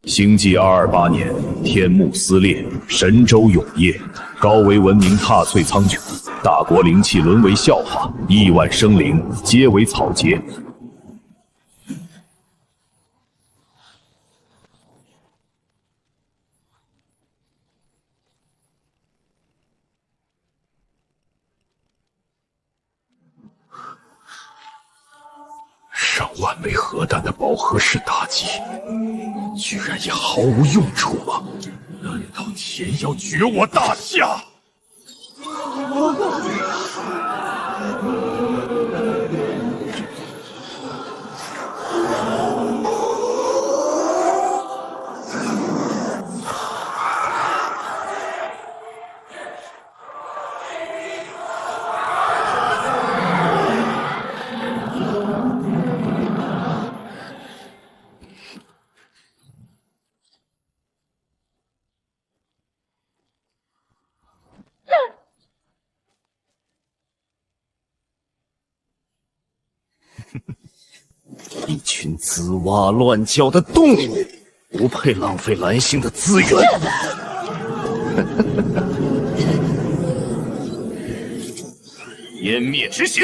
星际228年，天幕撕裂，神州永夜，高维文明踏碎苍穹，大国灵气沦为笑话，亿万生灵皆为草芥。上万枚核弹的饱和式打击，居然也毫无用处吗？难道天要绝我大夏？一群滋哇乱叫的动物，不配浪费蓝星的资源。湮灭之刑！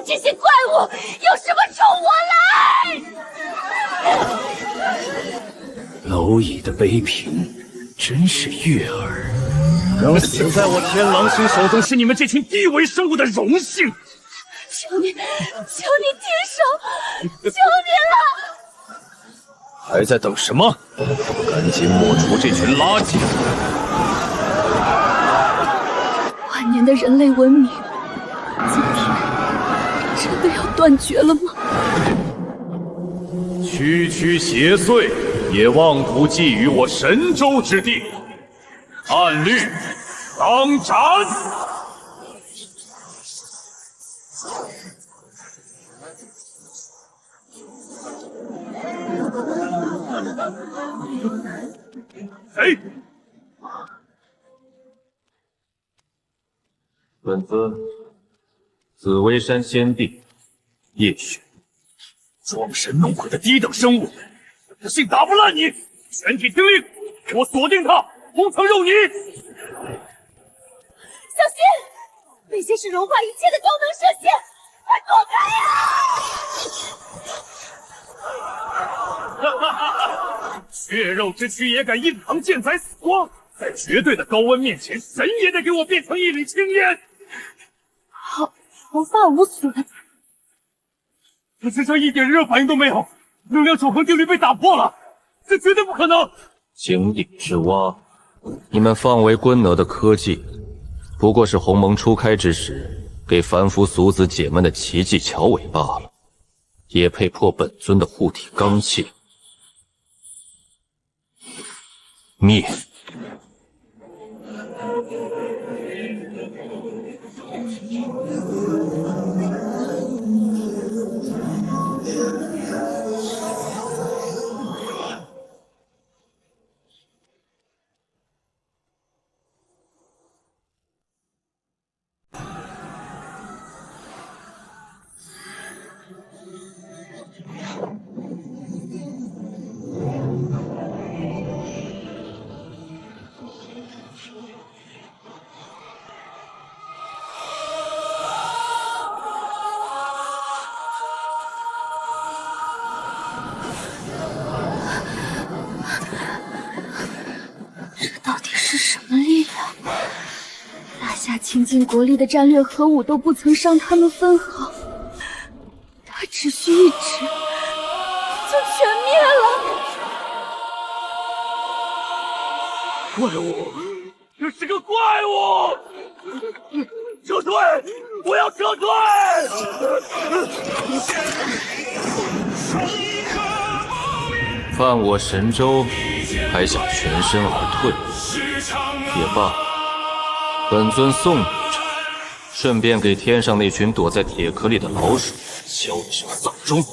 这些怪物有什么冲我来？蝼蚁的悲平，真是悦耳。能死在我天狼星手中，是你们这群低微生物的荣幸。求你，求你停手！求你了！还在等什么？赶紧抹除这群垃圾！万年的人类文明，今天真的要断绝了吗？区区邪祟，也妄图觊觎我神州之地，按律当斩！谁？本尊紫薇山仙帝叶璇。装神弄鬼的低等生物，我信打不烂你！全体听令，给我锁定他，红成肉泥！小心，那些是融化一切的高能射线，快躲开呀！血肉之躯也敢印堂剑宰死光，在绝对的高温面前，神也得给我变成一缕青烟！毫发无损。他身上一点热反应都没有，能量守恒定律被打破了，这绝对不可能！井底之蛙，你们放为昆哪的科技，不过是鸿蒙初开之时给凡夫俗子解闷的奇技巧尾罢了，也配破本尊的护体罡气？灭！倾尽国力的战略核武都不曾伤他们分毫，他只需一指就全灭了。怪物，这是个怪物！撤退！我要撤退！犯我神州，还想全身而退？也罢。本尊送你一程，顺便给天上那群躲在铁壳里的老鼠敲一声丧钟。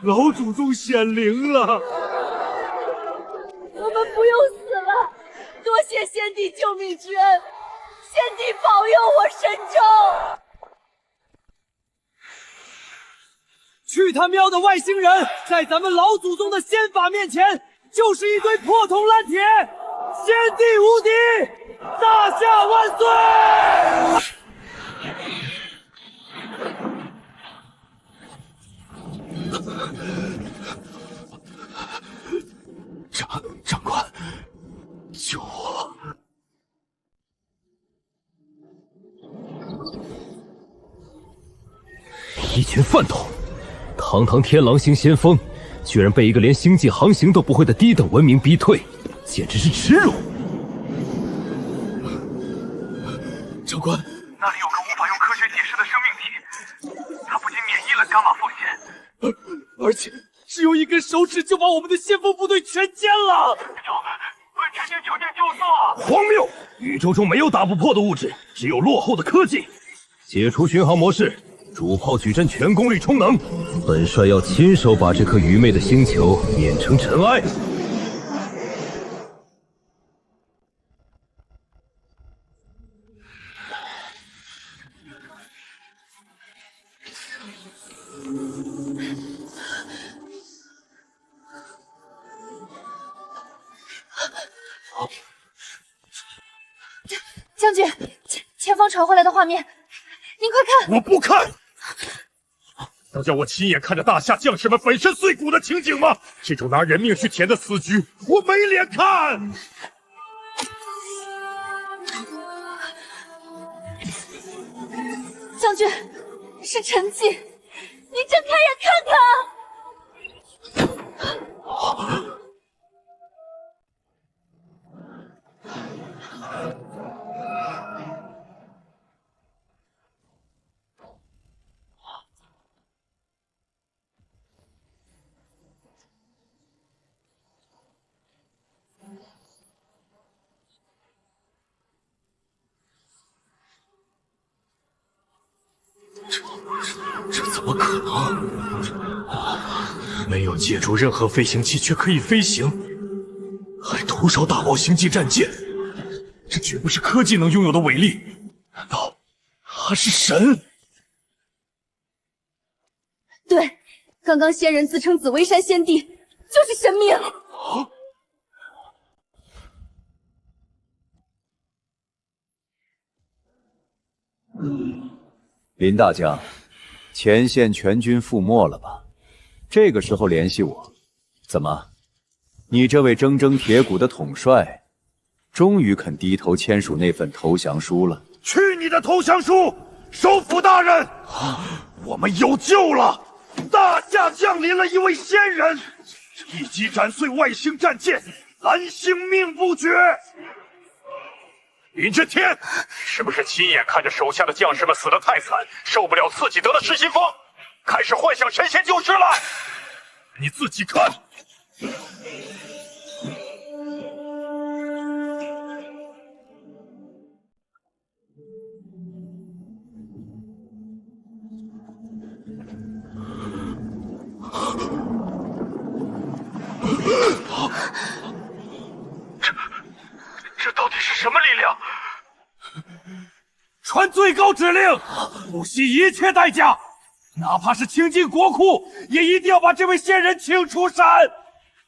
老祖宗显灵了！我们不用死了，多谢先帝救命之恩，先帝保佑我神州。去他喵的外星人，在咱们老祖宗的仙法面前，就是一堆破铜烂铁！先帝无敌，大夏万岁！长官，救我！一群饭桶，堂堂天狼星先锋，居然被一个连星际航行都不会的低等文明逼退，简直是耻辱！长官，那里有个无法用科学解释的生命体，它不仅免疫了伽马风险，而且只有一根手指就把我们的先锋部队全歼了！直接就地就坐！荒谬！宇宙中没有打不破的物质，只有落后的科技。解除巡航模式，主炮矩阵全功率充能。本帅要亲手把这颗愚昧的星球碾成尘埃。将军，前方传回来的画面，您快看！我不看！能叫我亲眼看着大夏将士们粉身碎骨的情景吗？这种拿人命去填的死局，我没脸看！将军，是沉寂，您睁开眼看看！这怎么可能？没有借助任何飞行器却可以飞行，还徒手打爆星际战舰，这绝不是科技能拥有的伟力。难道他是神？对，刚刚仙人自称紫薇山先帝，就是神明。林大将，前线全军覆没了吧？这个时候联系我，怎么？你这位铮铮铁骨的统帅，终于肯低头签署那份投降书了？去你的投降书！首府大人，我们有救了！大夏降临了一位仙人，一击斩碎外星战舰，蓝星命不绝。林震天，是不是亲眼看着手下的将士们死得太惨，受不了刺激得了失心疯，开始幻想神仙救世了？你自己看。这到底是什么力量？传最高指令，不惜一切代价，哪怕是倾尽国库，也一定要把这位仙人请出山。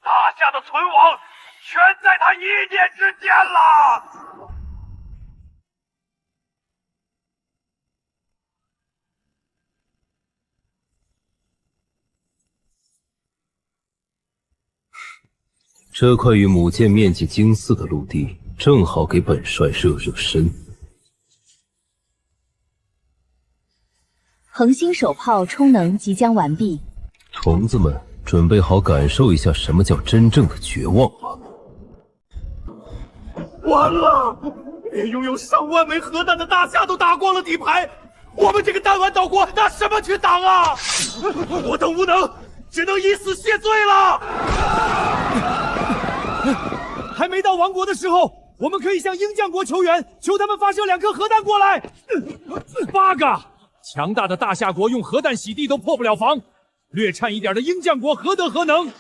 大夏的存亡，全在他一念之间了。这块与母舰面积近似的陆地，正好给本帅热热身。恒星手炮充能即将完毕，虫子们准备好感受一下什么叫真正的绝望吗？完了！连拥有上万枚核弹的大夏都打光了底牌，我们这个弹丸岛国拿什么去挡啊？我等无能，只能以死谢罪了。还没到亡国的时候，我们可以向鹰将国求援，求他们发射2颗核弹过来。8个！强大的大夏国用核弹洗地都破不了防，略颤一点的鹰将国何德何能？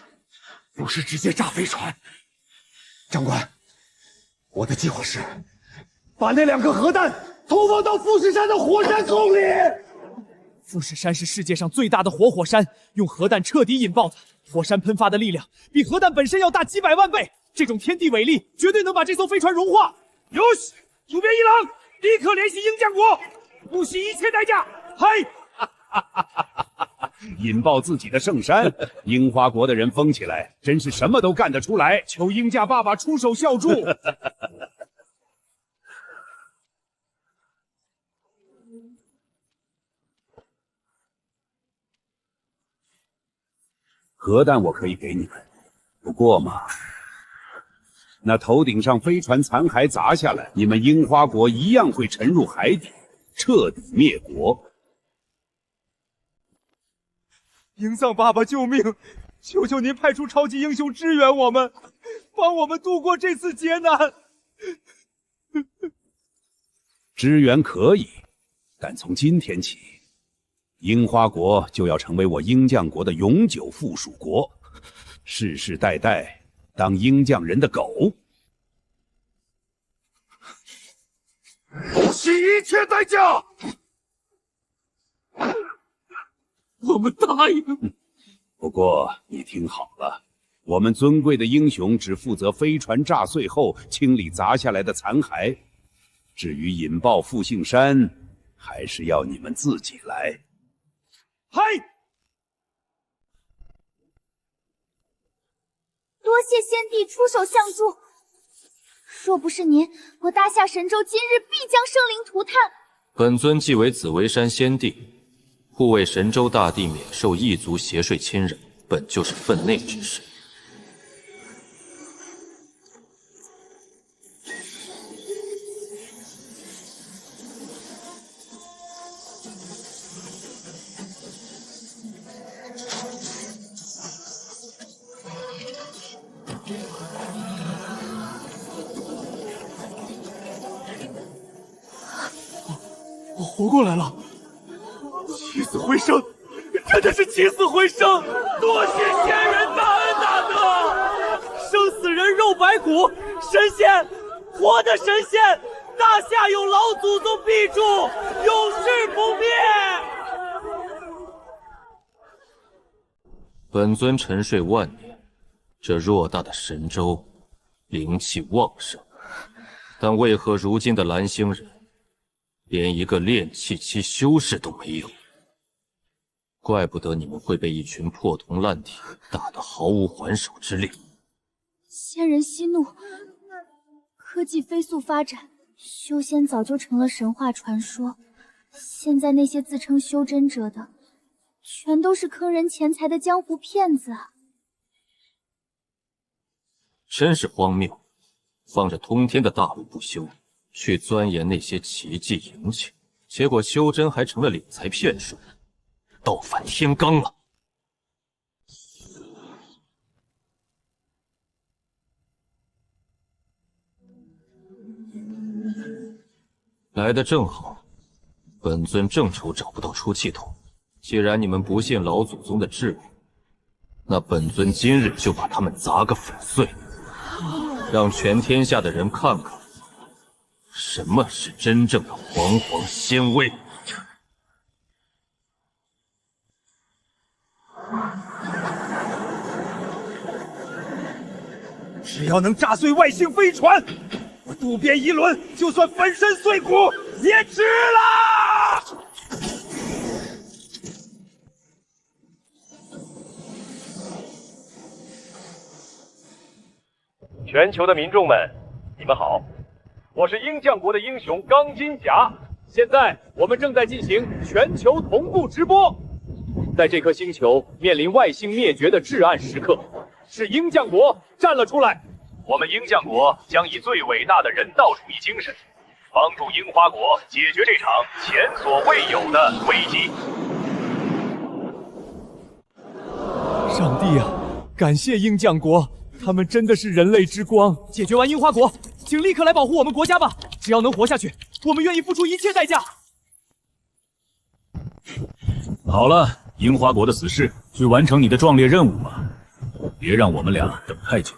不是直接炸飞船。长官，我的计划是把那2颗核弹投放到富士山的火山洞里。富士山是世界上最大的活火山，用核弹彻底引爆它，火山喷发的力量比核弹本身要大几百万倍。这种天地伟力，绝对能把这艘飞船融化。有喜，主编一郎，立刻联系鹰将国，不惜一切代价。嗨！引爆自己的圣山，樱花国的人疯起来，真是什么都干得出来。求鹰家爸爸出手孝助。核弹我可以给你们，不过嘛，那头顶上飞船残骸砸下来，你们樱花国一样会沉入海底，彻底灭国。鹰藏爸爸救命！求求您派出超级英雄支援我们，帮我们度过这次劫难。支援可以，但从今天起，樱花国就要成为我鹰将国的永久附属国，世世代代当鹰将人的狗。不惜一切代价。我们答应。不过你听好了，我们尊贵的英雄只负责飞船炸碎后清理砸下来的残骸，至于引爆复兴山，还是要你们自己来。嗨！多谢先帝出手相助，若不是您，我大夏神州今日必将生灵涂炭。本尊既为紫薇山先帝，护卫神州大地免受异族邪祟侵扰，本就是分内之事。我活过来了，起死回生，真的是起死回生！多谢仙人大恩大德，生死人肉白骨，神仙，活的神仙，大夏有老祖宗庇助，永世不灭。本尊沉睡万年，这偌大的神州，灵气旺盛，但为何如今的蓝星人连一个炼气期修士都没有？怪不得你们会被一群破铜烂铁打得毫无还手之力。仙人息怒，科技飞速发展，修仙早就成了神话传说。现在那些自称修真者的，全都是坑人钱财的江湖骗子啊！真是荒谬，放着通天的大路不修，去钻研那些奇技淫巧，结果修真还成了敛财骗术，倒反天罡了。来得正好，本尊正愁找不到出气筒。既然你们不信老祖宗的智慧，那本尊今日就把他们砸个粉碎，让全天下的人看看什么是真正的煌煌仙威。只要能炸碎外星飞船，我渡边一轮就算粉身碎骨也值了！全球的民众们，你们好，我是鹰将国的英雄钢筋侠。现在我们正在进行全球同步直播。在这颗星球面临外星灭绝的至暗时刻，是鹰将国站了出来，我们鹰将国将以最伟大的人道主义精神，帮助樱花国解决这场前所未有的危机。上帝啊，感谢鹰将国，他们真的是人类之光。解决完樱花国，请立刻来保护我们国家吧！只要能活下去，我们愿意付出一切代价。好了，樱花国的死士，去完成你的壮烈任务吧，别让我们俩等太久。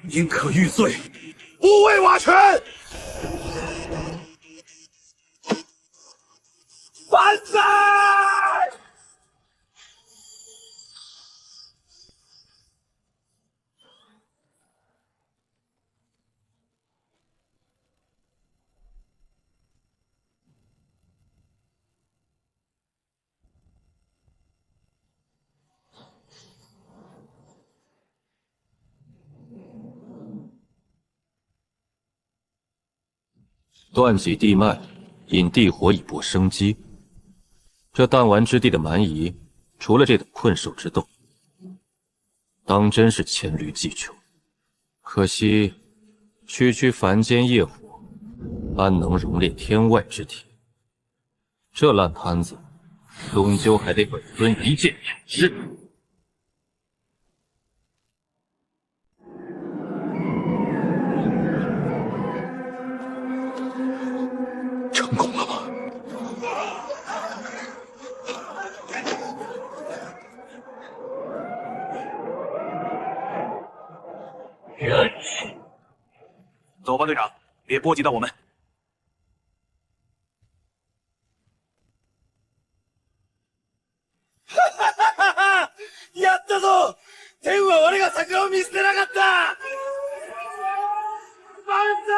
宁可玉碎，不为瓦全。万岁！断脊地脉，引地火以搏生机。这弹丸之地的蛮夷，除了这等困兽之斗，当真是黔驴技穷。可惜，区区凡间业火，安能熔炼天外之铁？这烂摊子，终究还得本尊一剑了之。成功了吗？走吧，队长，别波及到我们。やったぞ！天は我が桜を見捨てなかった！万歳！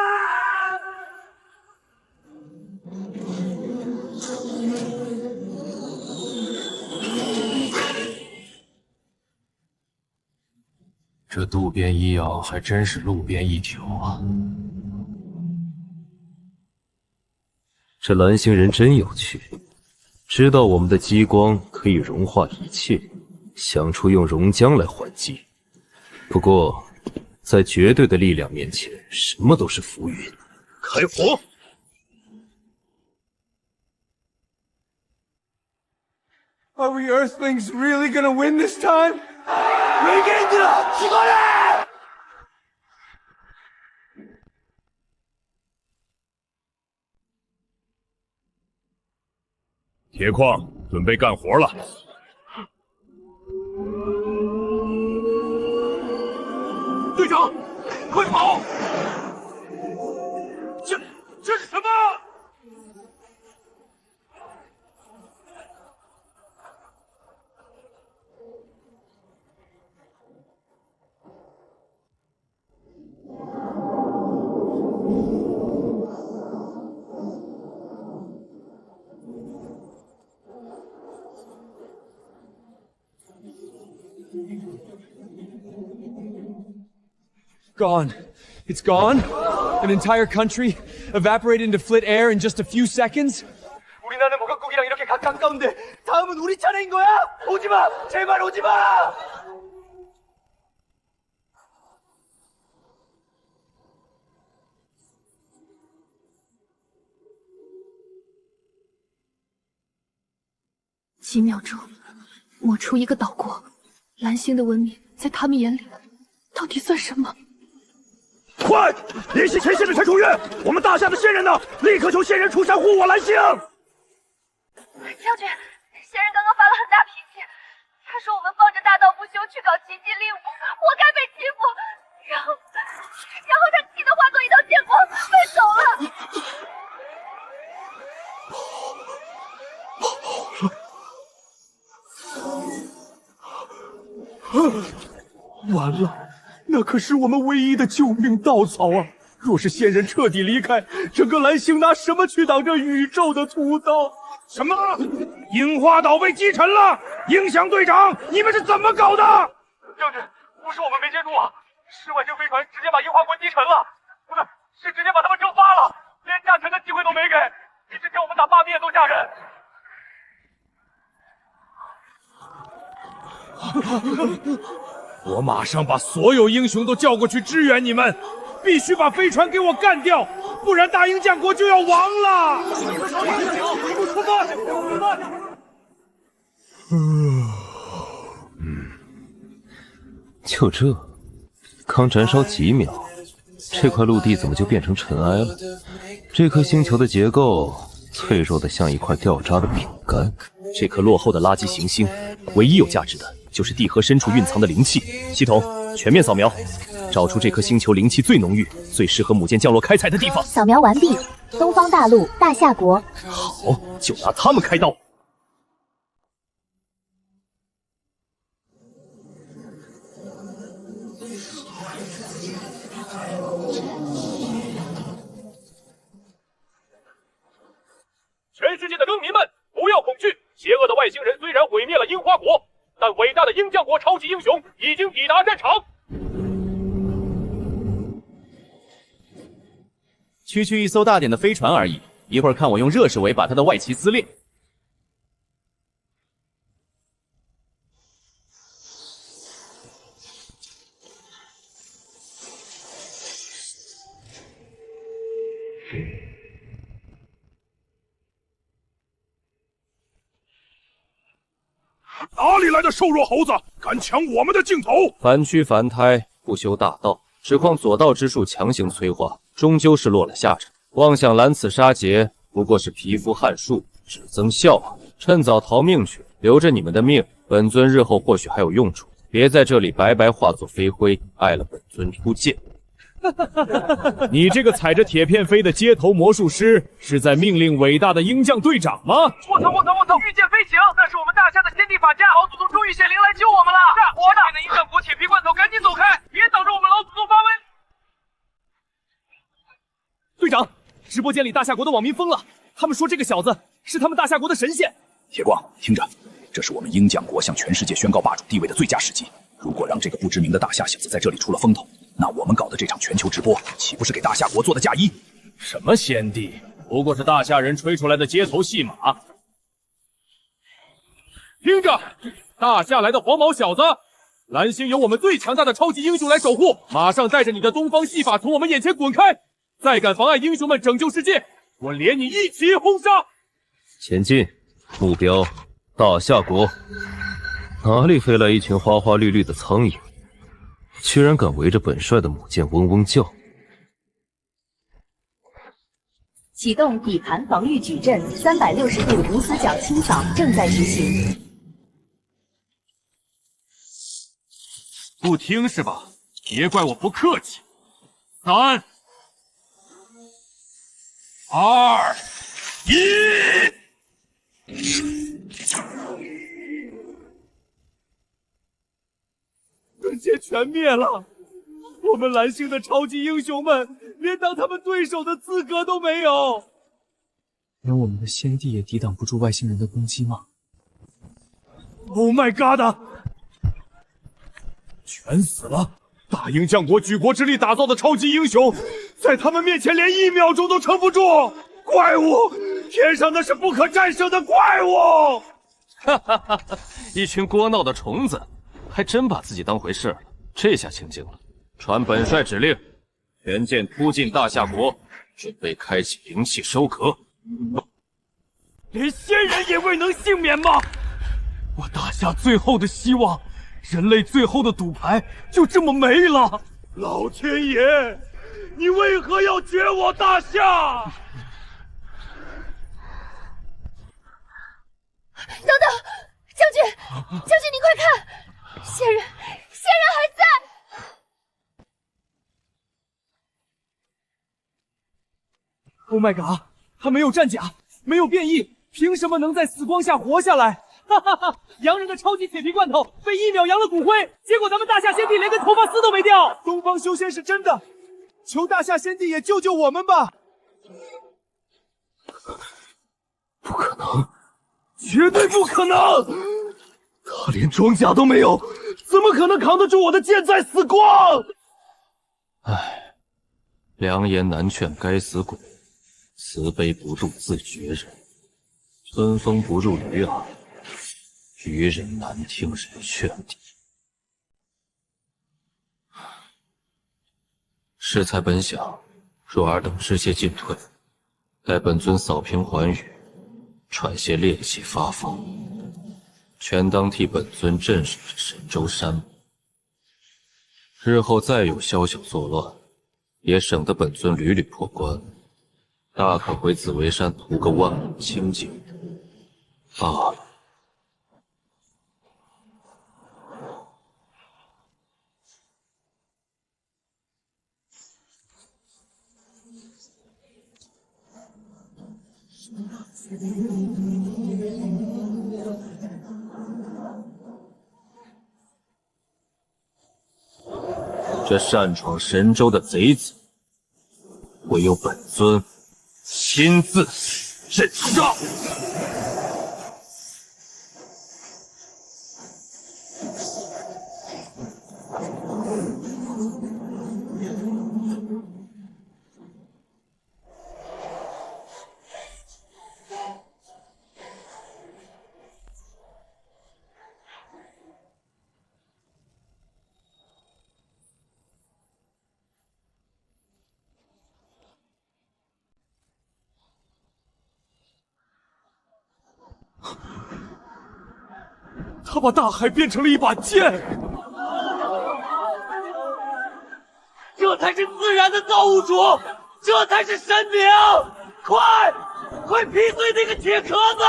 这渡边医药还真是路边一条啊！这蓝星人真有趣，知道我们的激光可以融化一切，想出用熔浆来还击。不过，在绝对的力量面前，什么都是浮云。开火！Are we Earthlings really gonna win this time? 没给你了，奇怪人！铁矿准备干活了。队长，快跑！这是什么？Gone. It's gone? An entire country evaporated into flit air in just a few seconds? 우리나라는 목각국이랑 이렇게 가까운데 다음은 우리 차례인 거야? 오지 마! 제발 오지 마! 几秒钟，抹出一个岛国，蓝星的文明在他们眼里到底算什么？快联系前线的陈楚月，我们大夏的仙人呢？立刻求仙人出山护我蓝星！将军，仙人刚刚发了很大脾气，他说我们放着大道不休去搞奇迹猎物，活该被欺负，然后他气得化作一道剑光飞走了。完了。那可是我们唯一的救命稻草啊！若是仙人彻底离开，整个蓝星拿什么去挡这宇宙的屠刀？什么？樱花岛被击沉了！鹰翔队长，你们是怎么搞的？将军，不是我们没接住啊，是外星飞船直接把樱花国击沉了，不是，是直接把他们蒸发了，连下沉的机会都没给，比之前我们打罢面都吓人。我马上把所有英雄都叫过去支援你们，必须把飞船给我干掉，不然大英将国就要亡了！出发！就这，刚燃烧几秒，这块陆地怎么就变成尘埃了？这颗星球的结构脆弱的像一块掉渣的饼干。这颗落后的垃圾行星，唯一有价值的就是地核深处蕴藏的灵气。系统全面扫描，找出这颗星球灵气最浓郁、最适合母舰降落开采的地方。扫描完毕，东方大陆大夏国。好，就拿他们开刀。全世界的公民们，不要恐惧！邪恶的外星人虽然毁灭了樱花国，但伟大的鹰将国超级英雄已经抵达战场。区一艘大点的飞船而已，一会儿看我用热势尾把它的外旗撕裂。哪里来的瘦弱猴子，敢抢我们的镜头？反躯凡胎，不修大道，指况左道之术强行催化，终究是落了下场。妄想揽此杀劫，不过是蚍蜉撼树，只增笑话。趁早逃命去，留着你们的命，本尊日后或许还有用处。别在这里白白化作飞灰，碍了本尊出剑。你这个踩着铁片飞的街头魔术师，是在命令伟大的鹰将队长吗？我操！御剑飞行，那是我们大夏的先帝法家，老祖宗终于显灵来救我们了！是，我的！那鹰将国铁皮罐头，赶紧走开，别挡着我们老祖宗发威！队长，直播间里大夏国的网民疯了，他们说这个小子是他们大夏国的神仙。铁光，听着，这是我们鹰将国向全世界宣告霸主地位的最佳时机。如果让这个不知名的大夏小子在这里出了风头，那我们搞的这场全球直播，岂不是给大夏国做的嫁衣？什么先帝，不过是大夏人吹出来的街头戏码。听着，大夏来的黄毛小子，蓝星有我们最强大的超级英雄来守护，马上带着你的东方戏法从我们眼前滚开！再敢妨碍英雄们拯救世界，我连你一起轰杀！前进，目标大夏国。哪里飞来一群花花绿绿的苍蝇，居然敢围着本帅的母舰嗡嗡叫！启动底盘防御矩阵，360度无死角清扫正在执行。不听是吧？别怪我不客气。3、2、1。本舰全灭了，我们蓝星的超级英雄们连当他们对手的资格都没有。连我们的先帝也抵挡不住外星人的攻击吗 ？Oh my god！ 全死了！大英将国举国之力打造的超级英雄，在他们面前连1秒钟都撑不住！怪物，天上那是不可战胜的怪物！哈哈哈！一群聒闹的虫子。还真把自己当回事了，这下清静了。传本帅指令，全舰突进大夏国，准备开启灵气收割。连仙人也未能幸免吗？我大夏最后的希望，人类最后的赌牌就这么没了！老天爷，你为何要绝我大夏？等等，将军，你快看！仙人还在！ Oh my god！ 他没有战甲，没有变异，凭什么能在死光下活下来？哈哈哈！洋人的超级铁皮罐头被1秒扬了骨灰，结果咱们大夏先帝连根头发丝都没掉。东方修仙是真的，求大夏先帝也救救我们吧！不可能，绝对不可能！他连装甲都没有，怎么可能扛得住我的剑在死光？唉，良言难劝该死鬼，慈悲不渡自绝人，春风不入驴耳。愚人难听人劝的。适才本想，若尔等直接进退，待本尊扫平寰宇，传些练气发疯，权当替本尊镇守着神州山。日后再有宵小作乱，也省得本尊屡屡破关，大可回紫薇山图个万古清净罢了。这擅闯神州的贼子，唯有本尊亲自镇杀。他把大海变成了一把剑，这才是自然的造物主，这才是神明！快劈碎那个铁壳子！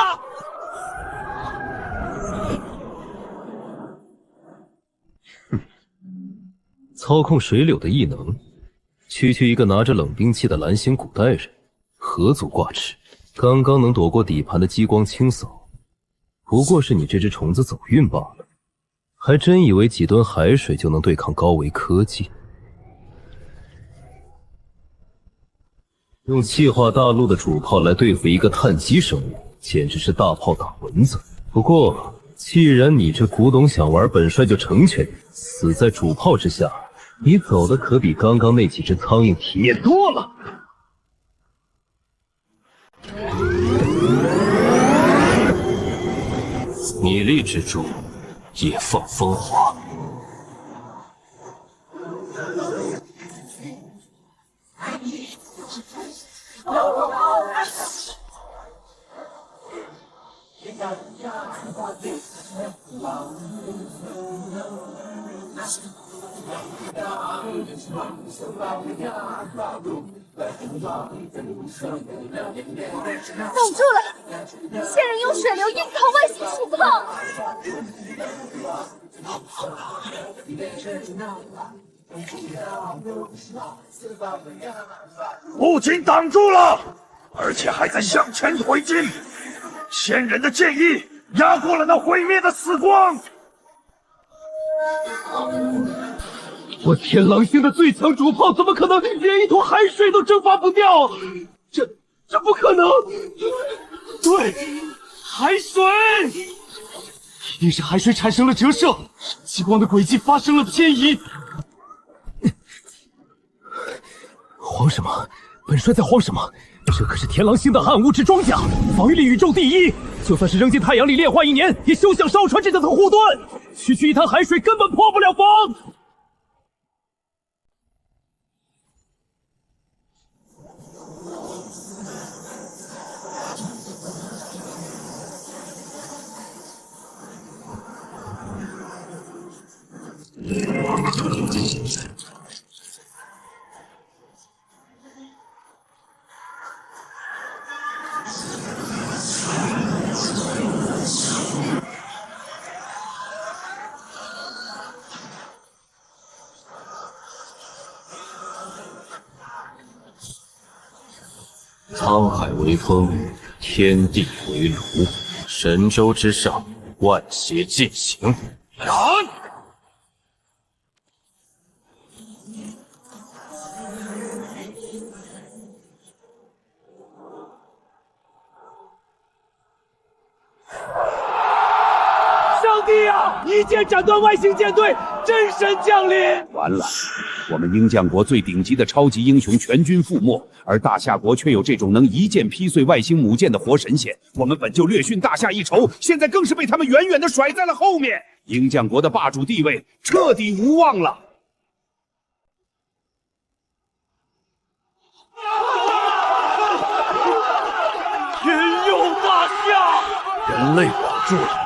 操控水柳的异能，区区一个拿着冷兵器的蓝星古代人，何足挂齿？刚刚能躲过底盘的激光清扫，不过是你这只虫子走运罢了。还真以为几吨海水就能对抗高维科技？用气化大陆的主炮来对付一个碳基生物，简直是大炮打蚊子。不过，既然你这古董想玩，本帅就成全你。死在主炮之下，你走的可比刚刚那几只苍蝇体面多了。米粒之柱，也放风华。挡住了！仙人用水流硬靠外星树炮。不仅挡住了，而且还在向前推进。仙人的剑意压过了那毁灭的死光。我天狼星的最强主炮怎么可能连一坨海水都蒸发不掉？这不可能！对，海水，一定是海水产生了折射，激光的轨迹发生了偏移。慌什么？本帅在慌什么？这可是天狼星的暗物质装甲，防御力宇宙第一，就算是扔进太阳里炼化1年，也休想烧穿这层护盾。区一滩海水根本破不了防。沧海为风，天地为炉，神州之上，万邪尽行。上帝啊！一剑斩断外星舰队，真神降临！完了，我们鹰将国最顶级的超级英雄全军覆没，而大夏国却有这种能一剑劈碎外星母舰的活神仙。我们本就略逊大夏一筹，现在更是被他们远远地甩在了后面。鹰将国的霸主地位彻底无望了。天佑大夏！人类保住了。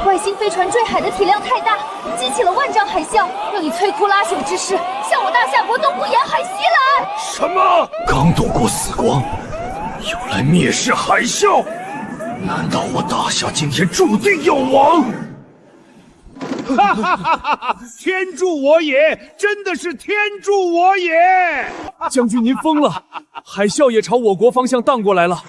外星飞船坠海的体量太大，激起了万丈海啸，让你摧枯拉朽之势向我大夏国东部沿海袭来。什么？刚度过死光，又来蔑视海啸？难道我大夏今天注定要亡？哈哈哈哈哈！天助我也！真的是天助我也！将军您疯了，海啸也朝我国方向荡过来了。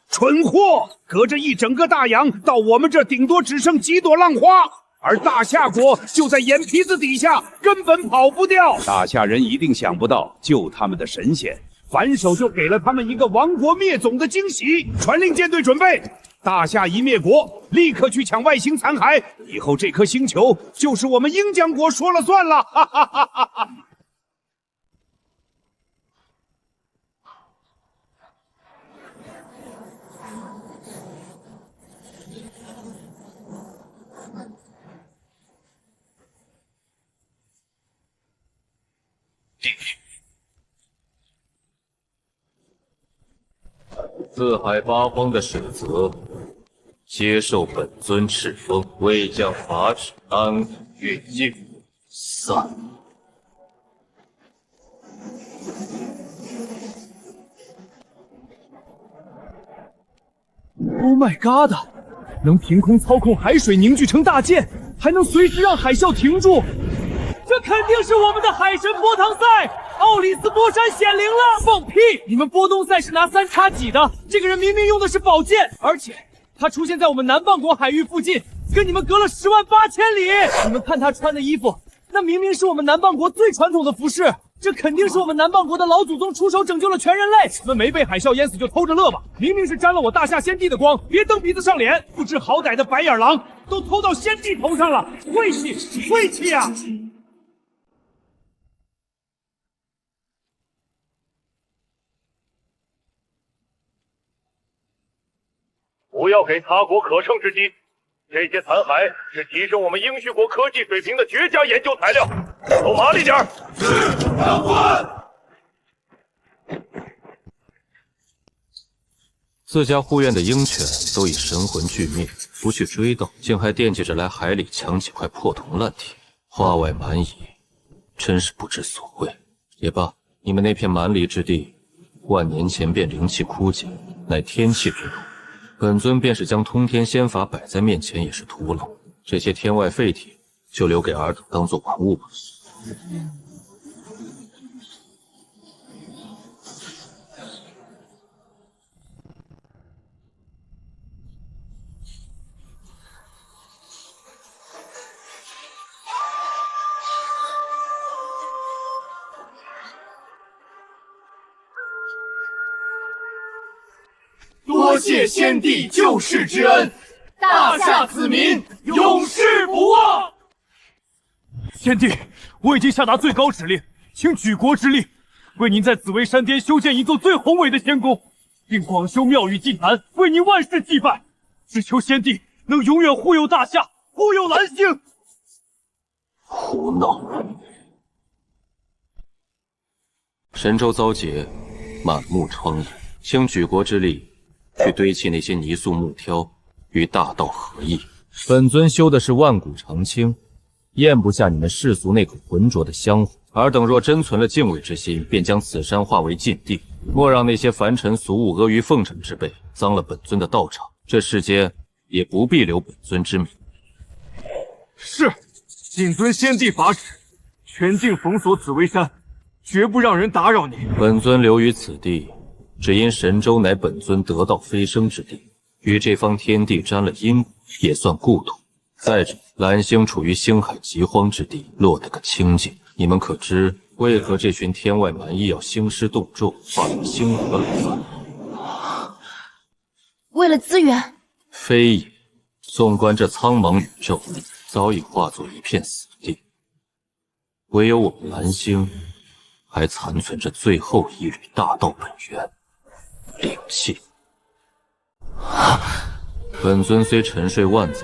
蠢货！隔着一整个大洋，到我们这顶多只剩几朵浪花，而大夏国就在眼皮子底下，根本跑不掉。大夏人一定想不到，救他们的神仙，反手就给了他们一个亡国灭种的惊喜。传令舰队准备，大夏一灭国，立刻去抢外星残骸，以后这颗星球就是我们鹰将国说了算了！哈哈哈哈哈！四海八荒的使则，接受本尊敕封，为将法旨，安运境，散。Oh my god！ 能凭空操控海水凝聚成大舰，还能随时让海啸停住，这肯定是我们的海神波唐赛！奥里斯多山显灵了！放屁！你们波东赛是拿3叉戟的，这个人明明用的是宝剑，而且他出现在我们南半国海域附近，跟你们隔了108000里。你们看他穿的衣服，那明明是我们南半国最传统的服饰，这肯定是我们南半国的老祖宗出手拯救了全人类。你们没被海啸淹死就偷着乐吧！明明是沾了我大夏先帝的光，别蹬鼻子上脸！不知好歹的白眼狼都偷到先帝头上了，晦气，晦气啊！不要给他国可乘之机，这些残骸是提升我们英续国科技水平的绝佳研究材料，都麻利点儿。是，长官。自家护院的鹰犬都已神魂俱灭，不去追悼，竟还惦记着来海里抢几块破铜烂铁，话外蛮夷，真是不知所谓。也罢，你们那片蛮离之地，万年前便灵气枯竭，乃天气之路。本尊便是将通天仙法摆在面前也是徒劳，这些天外废铁就留给尔等当做玩物吧。多谢先帝救世之恩，大夏子民永世不忘。先帝，我已经下达最高指令，请举国之力，为您在紫薇山巅修建一座最宏伟的仙宫，并广修庙宇祭坛，为您万世祭拜。只求先帝能永远护佑大夏，护佑蓝星。胡闹！神州遭劫，满目疮痍，请举国之力。去堆砌那些泥塑木雕，与大道合一。本尊修的是万古长青，咽不下你们世俗那口浑浊的香火。尔等若真存了敬畏之心，便将此山化为禁地，莫让那些凡尘俗物阿谀奉承之辈脏了本尊的道场。这世间也不必留本尊之名。是，谨遵先帝法旨，全境封锁紫薇山，绝不让人打扰你。本尊留于此地，只因神州乃本尊得道飞升之地，与这方天地沾了因果，也算故土。再者，蓝星处于星海极荒之地，落得个清净。你们可知为何这群天外蛮夷要兴师动众，化作星河来犯？为了资源？非也。纵观这苍茫宇宙，早已化作一片死地，唯有我们蓝星，还残存着最后一缕大道本源——灵气。本尊虽沉睡万载，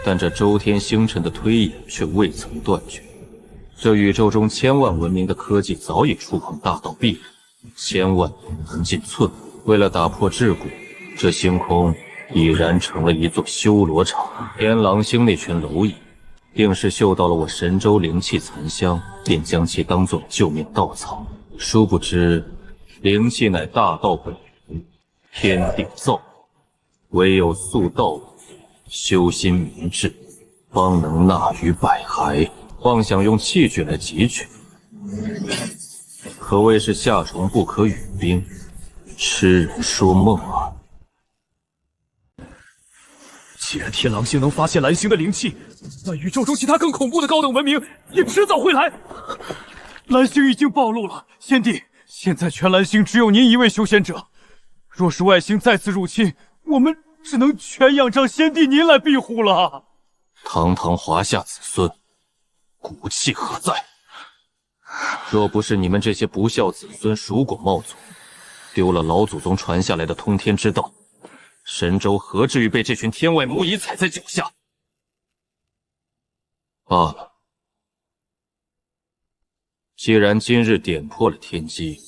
但这周天星辰的推演却未曾断绝。这宇宙中千万文明的科技早已触碰大道壁垒，千万年难进寸。为了打破桎梏，这星空已然成了一座修罗场。天狼星那群蝼蚁，定是嗅到了我神州灵气残香，便将其当作救命稻草。殊不知，灵气乃大道本源，天地造物，唯有塑道物，修心明志，方能纳于百骸。妄想用器具来汲取，可谓是夏虫不可语冰，痴人说梦耳。既然天狼星能发现蓝星的灵气，那宇宙中其他更恐怖的高等文明也迟早会来。蓝星已经暴露了，先帝，现在全蓝星只有您一位修仙者，若是外星再次入侵，我们只能全仰仗先帝您来庇护了。堂堂华夏子孙，骨气何在？若不是你们这些不孝子孙属果冒祖，丢了老祖宗传下来的通天之道，神州何至于被这群天外魔夷踩在脚下？罢了，既然今日点破了天机，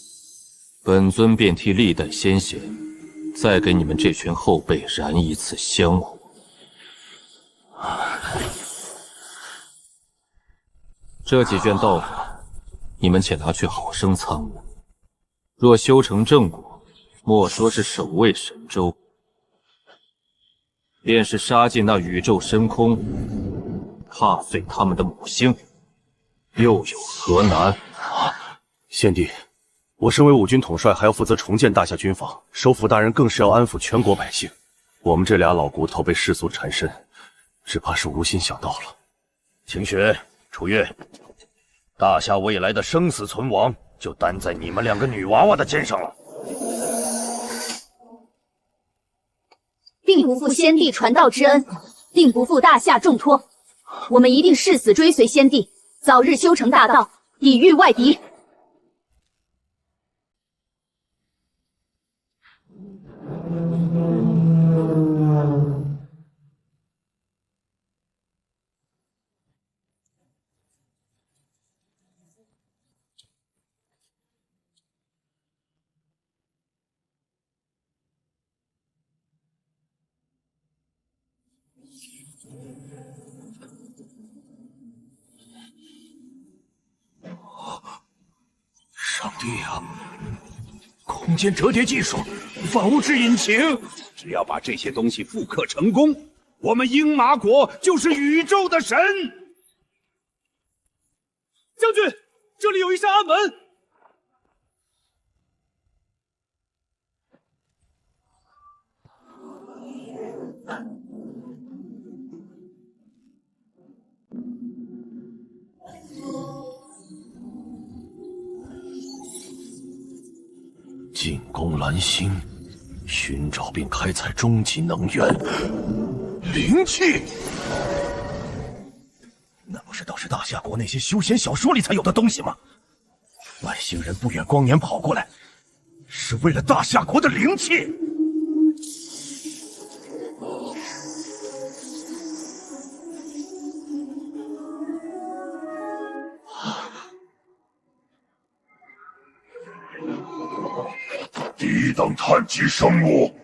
本尊便替历代先贤，再给你们这群后辈燃一次香火。这几卷道法，你们且拿去好生参悟。若修成正果，莫说是守卫神州，便是杀进那宇宙深空，踏碎他们的母星，又有何难？先帝，我身为五军统帅，还要负责重建大夏军防，首辅大人更是要安抚全国百姓。我们这俩老骨头被世俗缠身，只怕是无心想到了。晴雪、楚月，大夏未来的生死存亡，就担在你们两个女娃娃的肩上了。定不负先帝传道之恩，定不负大夏重托。我们一定誓死追随先帝，早日修成大道，抵御外敌。上帝啊！空间折叠技术，反物质引擎，只要把这些东西复刻成功，我们鹰马国就是宇宙的神。将军，这里有一扇暗门。进攻蓝星，寻找并开采终极能源——灵气。那不是倒是大夏国那些修仙小说里才有的东西吗？外星人不远光年跑过来，是为了大夏国的灵气。低等碳基生物，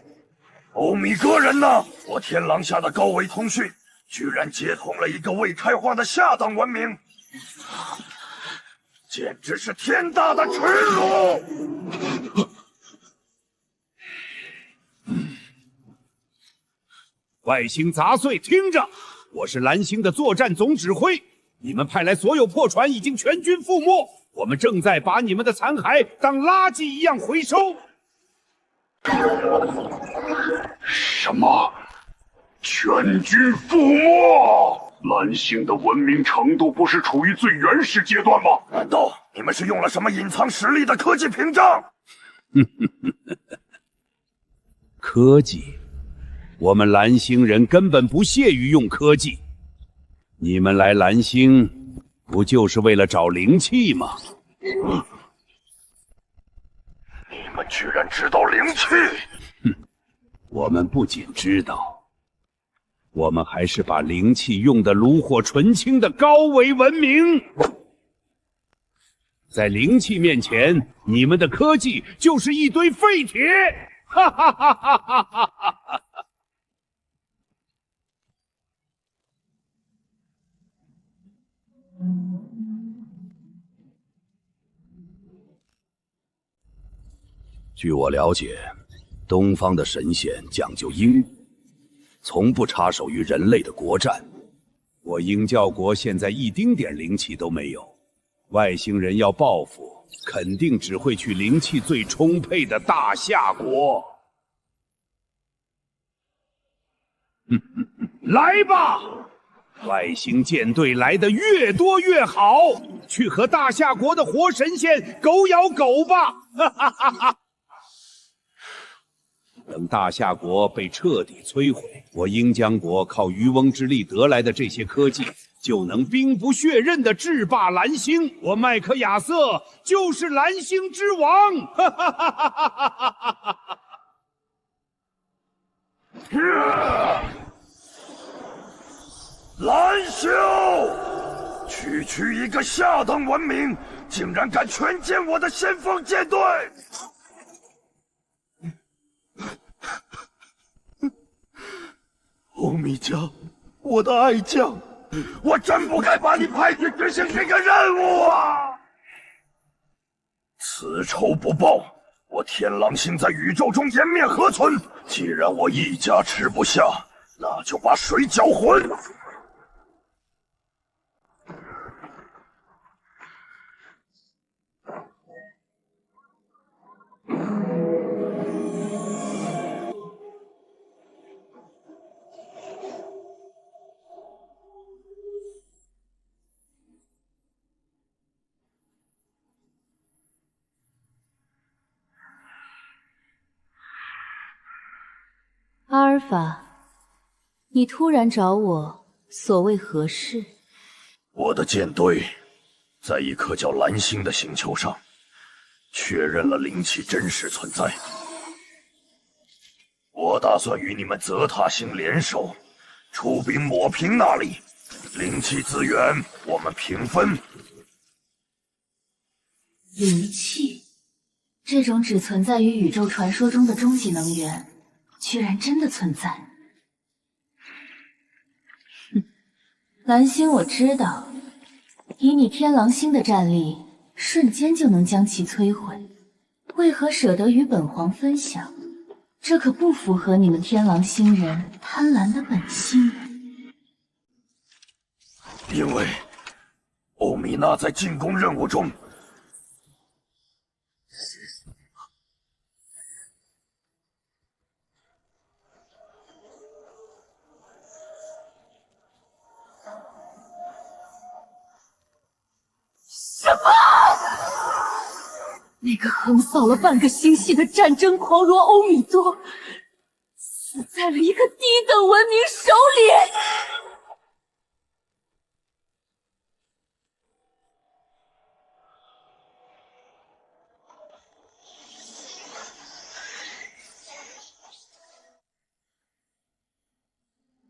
欧米伽人呢？我天狼下的高维通讯居然接通了一个未开化的下等文明，简直是天大的耻辱！外星杂碎，听着，我是蓝星的作战总指挥，你们派来所有破船已经全军覆没，我们正在把你们的残骸当垃圾一样回收。什么？全军覆没？蓝星的文明程度不是处于最原始阶段吗？难道你们是用了什么隐藏实力的科技屏障？科技？我们蓝星人根本不屑于用科技。你们来蓝星，不就是为了找灵气吗？你们居然知道灵气！我们不仅知道，我们还是把灵气用得炉火纯青的高维文明。在灵气面前，你们的科技就是一堆废铁！哈哈哈哈哈哈！据我了解，东方的神仙讲究英武，从不插手于人类的国战。我鹰教国现在一丁点灵气都没有，外星人要报复，肯定只会去灵气最充沛的大夏国。来吧，外星舰队来得越多越好，去和大夏国的活神仙狗咬狗吧！哈哈哈哈！等大夏国被彻底摧毁，我鹰江国靠渔翁之利得来的这些科技，就能兵不血刃地制霸蓝星。我麦克亚瑟就是蓝星之王！哈哈哈哈哈哈！蓝霄，区一个下等文明，竟然敢全歼我的先锋舰队！欧米茄，我的爱将，我真不该把你派去执行这个任务啊！此仇不报，我天狼星在宇宙中颜面何存？既然我一家吃不下，那就把水搅浑！阿尔法，你突然找我，所谓何事？我的舰队在一颗叫蓝星的星球上确认了灵气真实存在。我打算与你们泽塔星联手，出兵抹平那里。灵气资源我们平分。灵气，这种只存在于宇宙传说中的终极能源。居然真的存在！哼，蓝星我知道，以你天狼星的战力，瞬间就能将其摧毁。为何舍得与本皇分享？这可不符合你们天狼星人贪婪的本性。因为欧米娜在进攻任务中。什么？那个横扫了半个星系的战争狂魔欧米多，死在了一个低等文明手里。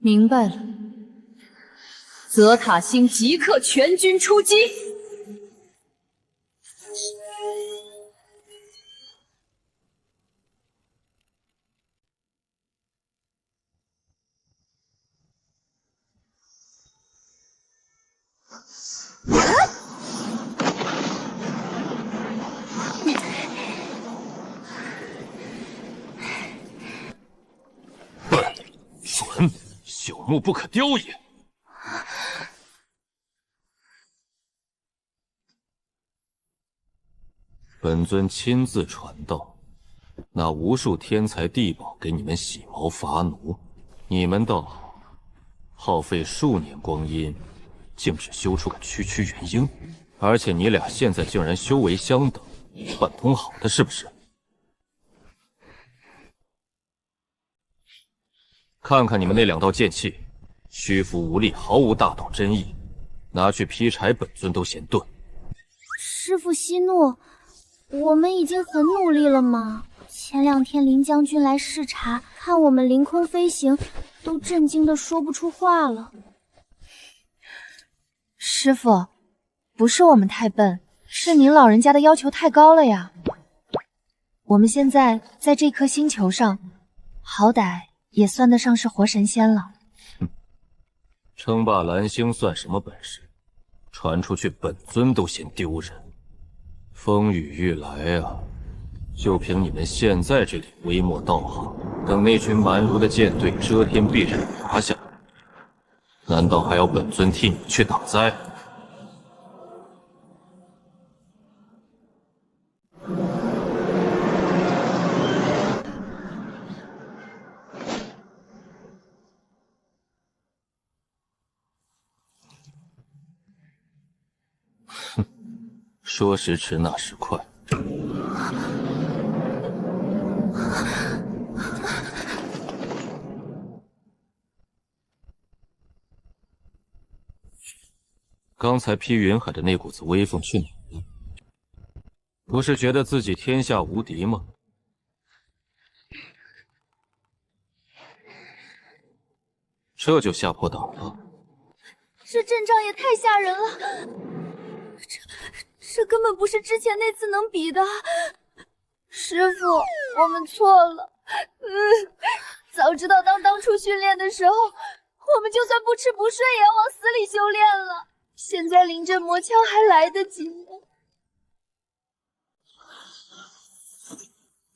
明白了，泽塔星即刻全军出击！笨蠢，朽木不可雕也。本尊亲自传道，那无数天才地宝给你们洗毛伐奴，你们倒好，耗费数年光阴，竟只修出个区区元婴，而且你俩现在竟然修为相等，串通好的是不是？看看你们那2道剑气，虚浮无力，毫无大道真意，拿去劈柴，本尊都嫌钝。师父息怒，我们已经很努力了嘛。前2天林将军来视察，看我们凌空飞行，都震惊的说不出话了。师父，不是我们太笨，是您老人家的要求太高了呀。我们现在在这颗星球上，好歹也算得上是活神仙了。称霸蓝星算什么本事？传出去本尊都嫌丢人。风雨欲来啊，就凭你们现在这点微末道行，等那群蛮儒的舰队遮天蔽日拿下，难道还要本尊替你们去挡灾？哼，说时迟，那时快。刚才劈云海的那股子威风去哪了？不是觉得自己天下无敌吗？这就吓破胆了。这阵仗也太吓人了，这根本不是之前那次能比的。师父，我们错了。早知道当初训练的时候，我们就算不吃不睡也要往死里修炼了。现在临阵磨枪还来得及吗？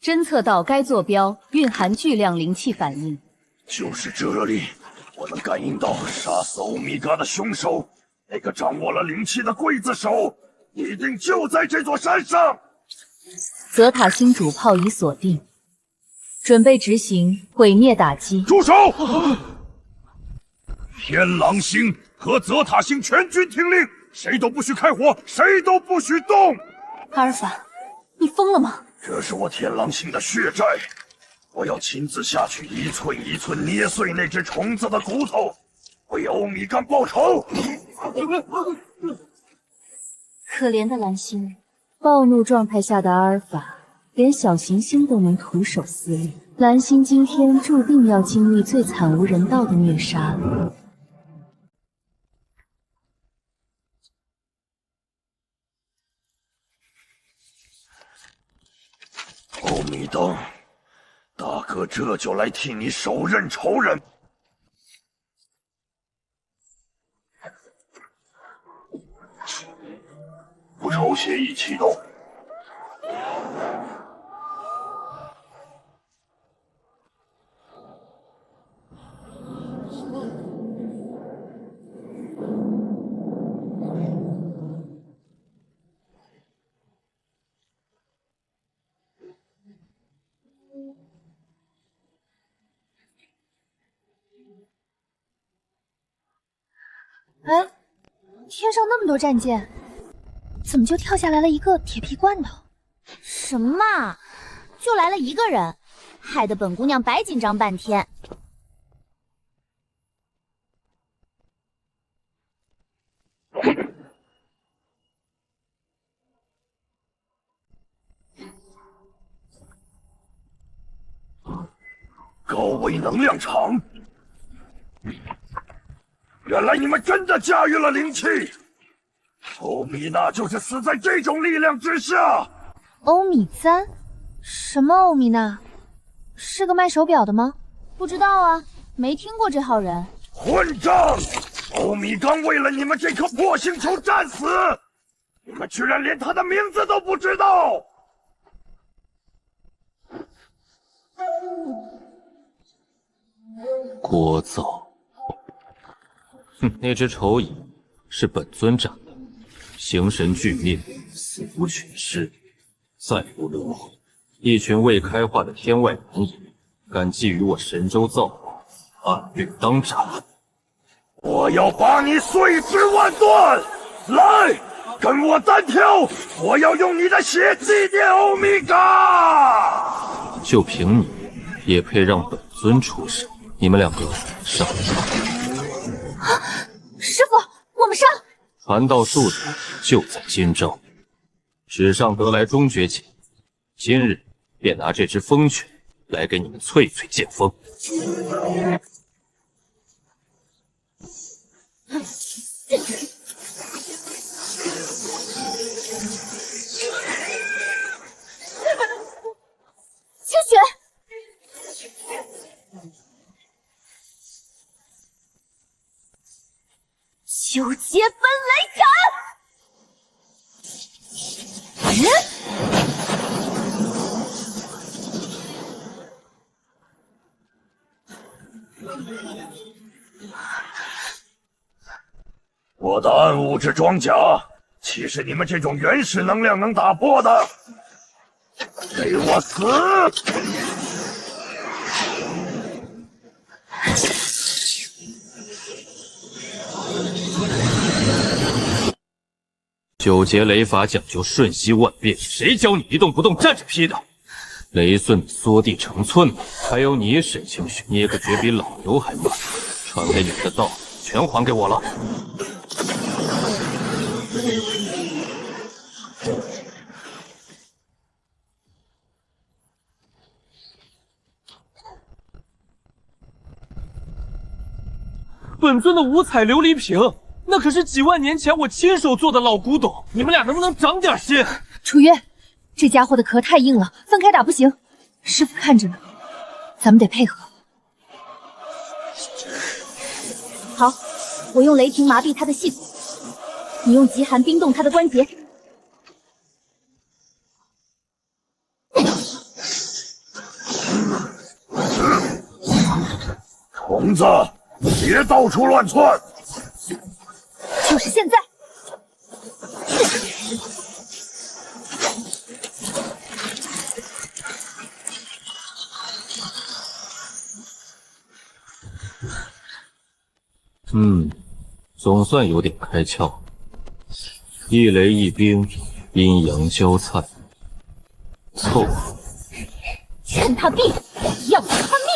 侦测到该坐标蕴含巨量灵气反应，就是这里，我能感应到杀死欧米伽的凶手，那个掌握了灵气的刽子手，一定就在这座山上。泽塔星主炮已锁定，准备执行毁灭打击。住手！天狼星和泽塔星全军听令，谁都不许开火，谁都不许动。阿尔法，你疯了吗？这是我天狼星的血债，我要亲自下去一寸一寸捏碎那只虫子的骨头，为欧米伽报仇。可怜的蓝星，暴怒状态下的阿尔法，连小行星都能徒手撕裂。蓝星今天注定要经历最惨无人道的虐杀了。欧米登，大哥这就来替你手刃仇人。复仇协议启动。哎，天上那么多战舰，怎么就跳下来了一个铁皮罐头？什么嘛，就来了一个人，害得本姑娘白紧张半天。高维能量场，原来你们真的驾驭了灵气。欧米娜就是死在这种力量之下。欧米簪？什么欧米娜？是个卖手表的吗？不知道啊，没听过这号人。混账！欧米刚为了你们这颗破星球战死，你们居然连他的名字都不知道！聒噪！哼，那只丑蚁是本尊斩的，形神俱灭，死无全尸。再无轮回。一群未开化的天外蛮夷，敢觊觎我神州造化，按律当斩！我要把你碎尸万段！来，跟我单挑！我要用你的血祭奠欧米伽！就凭你，也配让本尊出手？你们两个上！师傅，我们上！传道术的就在今朝。史上得来终绝技，今日便拿这只风犬来给你们淬淬剑锋。清雪，九阶分雷斩！我的暗物质装甲，岂是你们这种原始能量能打破的？给我死！九节雷法讲究瞬息万变，谁教你一动不动站着劈的？雷寸缩地成寸，还有你沈清雪捏个诀比老牛还慢，传给你们的道全还给我了。本尊的五彩琉璃瓶，那可是几万年前我亲手做的老古董，你们俩能不能长点心？楚月，这家伙的壳太硬了，分开打不行。师傅看着呢，咱们得配合。好，我用雷霆麻痹他的系统，你用极寒冰冻他的关节。虫子，别到处乱窜！就是现在！总算有点开窍。一雷一冰，阴阳交灿，凑合。劝他毙，要他命！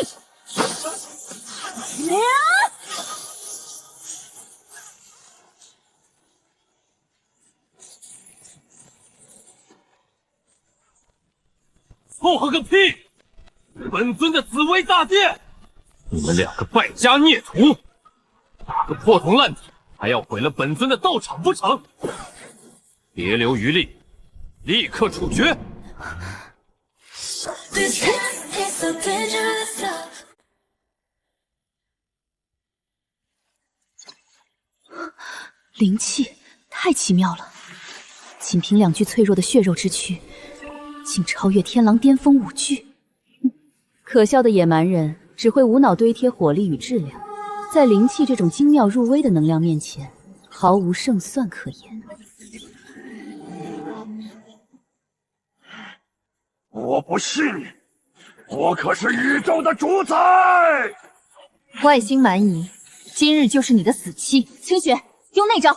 凑合个屁！本尊的紫薇大殿，你们两个败家孽徒，打个破铜烂铁，还要毁了本尊的道场不成？别留余力，立刻处决！灵气太奇妙了，仅凭2具脆弱的血肉之躯，竟超越天狼巅峰5具。可笑的野蛮人只会无脑堆贴火力与质量，在灵气这种精妙入微的能量面前，毫无胜算可言。我不信，我可是宇宙的主宰！外星蛮夷，今日就是你的死期。清雪，用那招。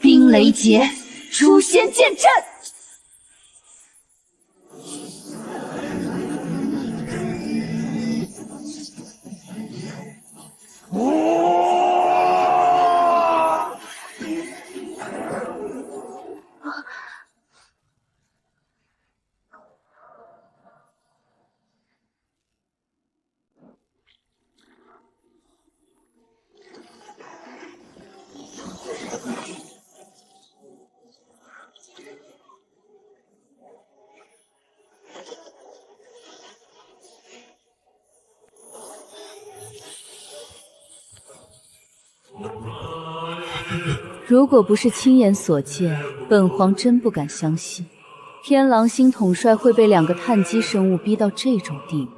冰雷劫，诛仙剑阵。如果不是亲眼所见，本皇真不敢相信，天狼星统帅会被2个碳基生物逼到这种地步。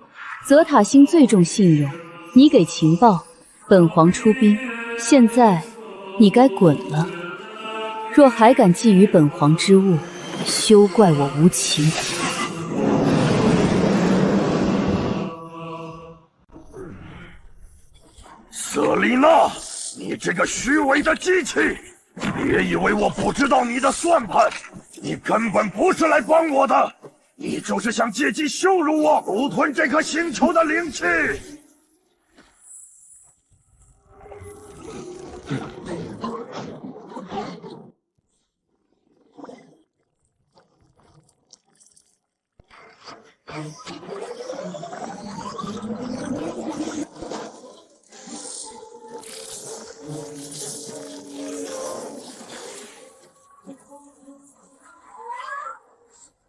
泽塔星最重信用，你给情报，本皇出兵，现在你该滚了。若还敢觊觎本皇之物，休怪我无情。瑟丽娜，你这个虚伪的机器！别以为我不知道你的算盘，你根本不是来帮我的，你就是想借机羞辱我，独吞这颗星球的灵气。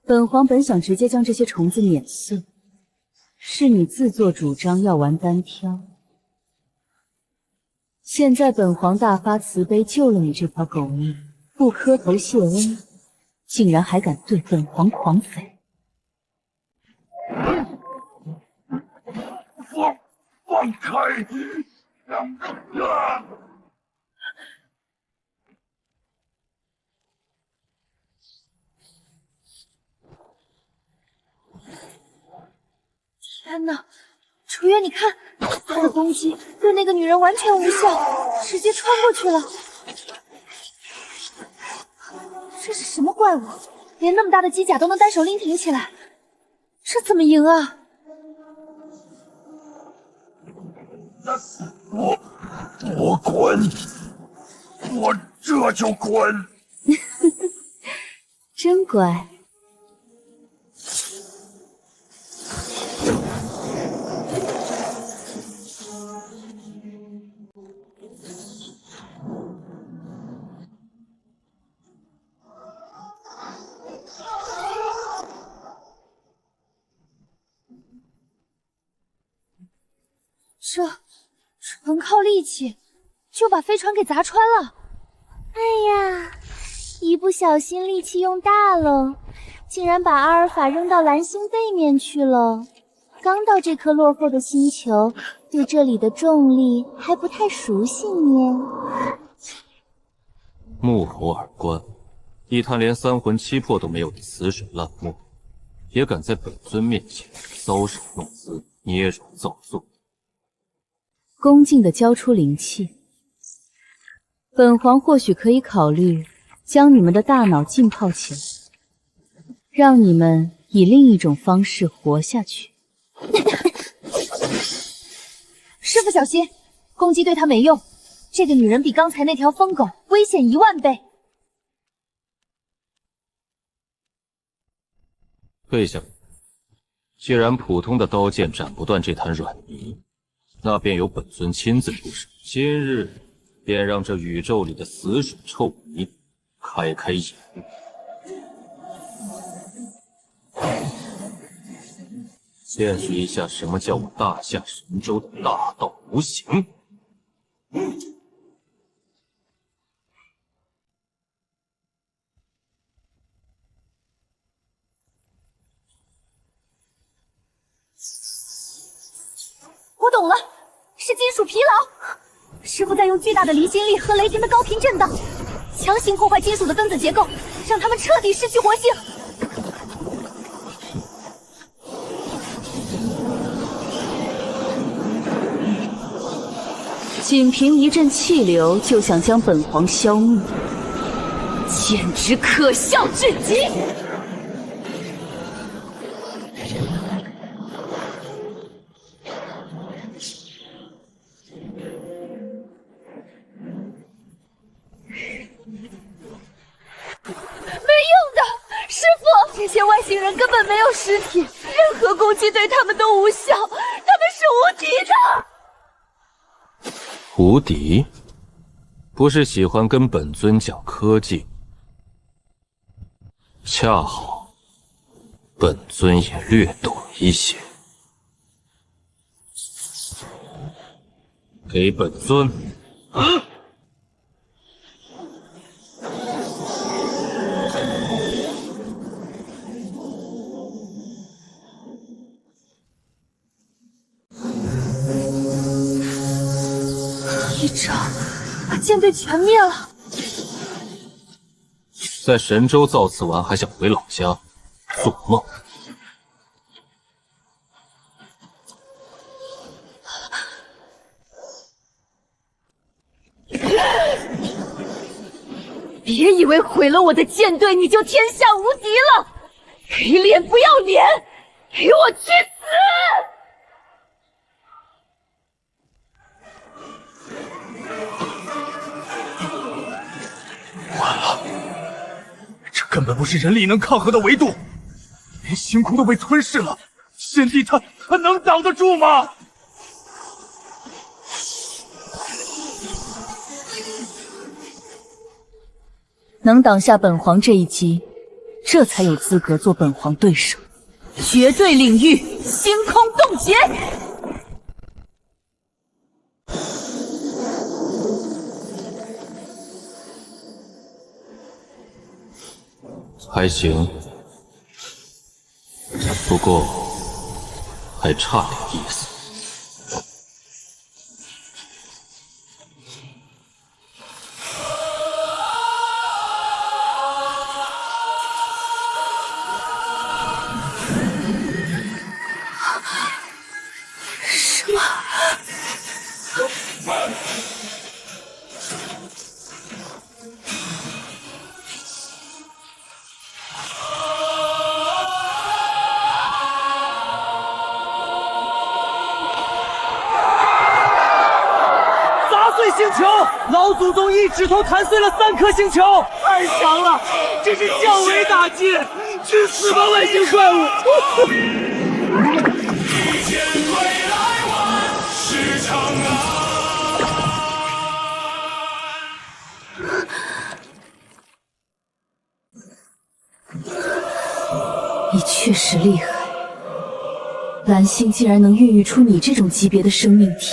本皇本想直接将这些虫子碾碎，是你自作主张要玩单挑。现在本皇大发慈悲救了你这条狗命，不磕头谢恩，竟然还敢对本皇狂吠！放开！天哪，楚月，你看，他的攻击对那个女人完全无效，直接穿过去了。这是什么怪物？连那么大的机甲都能单手拎挺起来，这怎么赢啊？我滚！我这就滚！真乖。这纯靠力气就把飞船给砸穿了。哎呀，一不小心力气用大了，竟然把阿尔法扔到蓝星背面去了。刚到这颗落后的星球，对这里的重力还不太熟悉呢。木偶尔官，一滩连三魂七魄都没有的死水烂木，也敢在本尊面前搔首弄姿、捏揉造作。恭敬地交出灵气，本皇或许可以考虑将你们的大脑浸泡起来，让你们以另一种方式活下去。师傅小心，攻击对他没用。这个女人比刚才那条疯狗危险10000倍。退下。既然普通的刀剑斩不断这滩软泥，那便由本尊亲自出手。今日便让这宇宙里的死水臭泥开开眼。见识一下什么叫我大夏神州的大道无形。我懂了，是金属疲劳。师傅在用巨大的离心力和雷霆的高频震荡，强行破坏金属的分子结构，让它们彻底失去活性。仅凭一阵气流就想将本皇消灭，简直可笑至极！这些外星人根本没有实体，任何攻击对他们都无效，他们是无敌的。无敌？不是喜欢跟本尊讲科技？恰好，本尊也略懂一些。给本尊！着，把舰队全灭了。在神州造次完还想回老家，做梦！别以为毁了我的舰队你就天下无敌了！给脸不要脸，给我去死！完了，这根本不是人力能抗衡的维度，连星空都被吞噬了，先帝他能挡得住吗？能挡下本皇这一击，这才有资格做本皇对手。绝对领域，星空冻结。还行，不过还差点意思。什么？砸碎星球！老祖宗一指头弹碎了3颗星球，太强了！这是降维打击！去死吧，外星怪物！你确实厉害，蓝星竟然能孕育出你这种级别的生命体。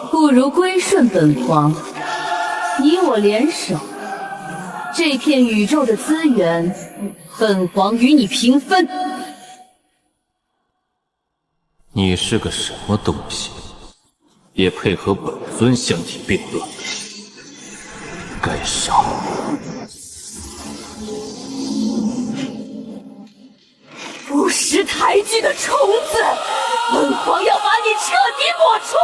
不如归顺本皇，你我联手，这片宇宙的资源，本皇与你平分。你是个什么东西，也配合本尊相提并论？该杀！不识抬举的虫子，本皇要把你彻底抹除！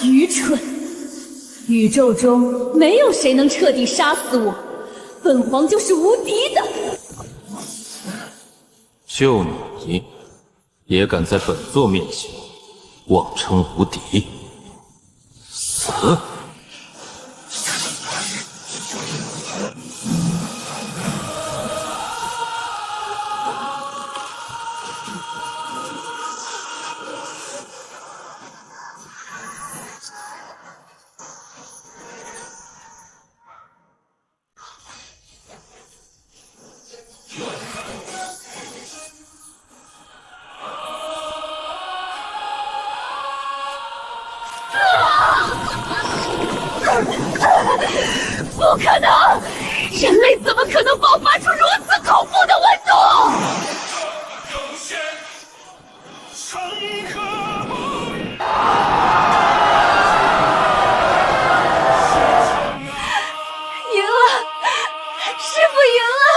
愚蠢！宇宙中没有谁能彻底杀死我，本皇就是无敌的。就你，也敢在本座面前妄称无敌？死！不可能！人类怎么可能爆发出如此恐怖的温度？赢了，师父赢了！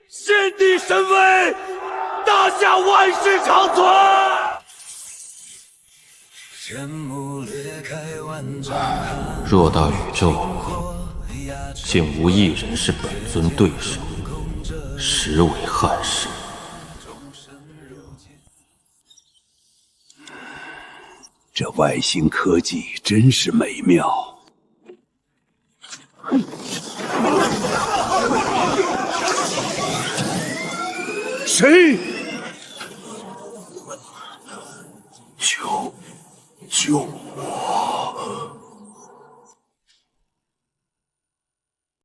先帝神威，大夏万世长存！偌大宇宙，竟无一人是本尊对手，实为憾事。这外星科技真是美妙。谁？救！